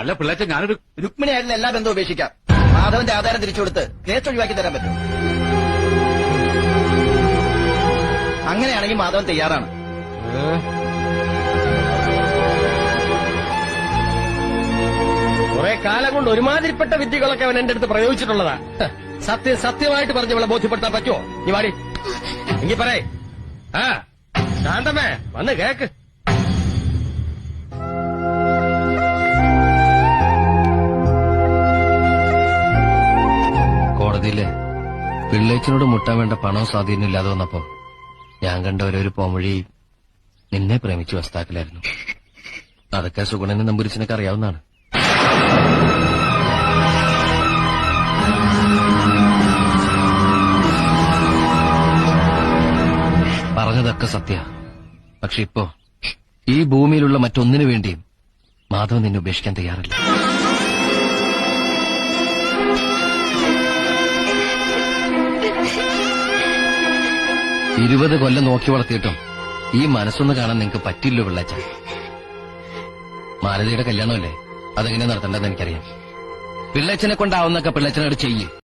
അല്ല പിള്ളേച്ച ഞാനൊരു രുക്മിണിയായിരുന്നു എല്ലാ ബന്ധവും ഉപേക്ഷിക്കാം. മാധവന്റെ ആധാരം തിരിച്ചുകൊടുത്ത് കേസ് ഒഴിവാക്കി തരാൻ പറ്റും. അങ്ങനെയാണെങ്കിൽ മാധവൻ തയ്യാറാണ്. കുറെ കാലം കൊണ്ട് ഒരുമാതിരിപ്പെട്ട വിദ്യകളൊക്കെ അവൻ എന്റെ അടുത്ത് പ്രയോഗിച്ചിട്ടുള്ളതാ. സത്യമായിട്ട് പറഞ്ഞ് ഇവളെ ബോധ്യപ്പെടുത്താൻ പറ്റുമോ? നീ വാടി എങ്കിൽ പറയേ. ആ ശാന്തമേ വന്ന് കേക്ക്. കോടതിയില് പിള്ളേച്ചനോട് മുട്ടാൻ വേണ്ട പണവും സ്വാധീനം ഇല്ലാതെ വന്നപ്പോ ഞാൻ കണ്ട ഒരു പോംവഴി നിന്നെ പ്രേമിച്ച് വസ്താക്കലായിരുന്നു. അതൊക്കെ സുഗുണനും നമ്പൂരിച്ചനൊക്കെ അറിയാവുന്നതാണ്. പറഞ്ഞതൊക്കെ സത്യ. പക്ഷെ ഇപ്പോ ഈ ഭൂമിയിലുള്ള മറ്റൊന്നിനു വേണ്ടിയും മാധവൻ നിന്നെ ഉപേക്ഷിക്കാൻ തയ്യാറില്ല. ഇരുപത് കൊല്ലം നോക്കി വളർത്തിയിട്ടും ഈ മനസ്സൊന്ന് കാണാൻ നിങ്ങൾക്ക് പറ്റില്ലോ പിള്ളേച്ച. മാലതിയുടെ കല്യാണമല്ലേ, അതെങ്ങനെ നടത്തണ്ടെന്ന് എനിക്കറിയാം. പിള്ളേച്ചനെ കൊണ്ടാവുന്നൊക്കെ പിള്ളേച്ചനോട് ചെയ്യ്.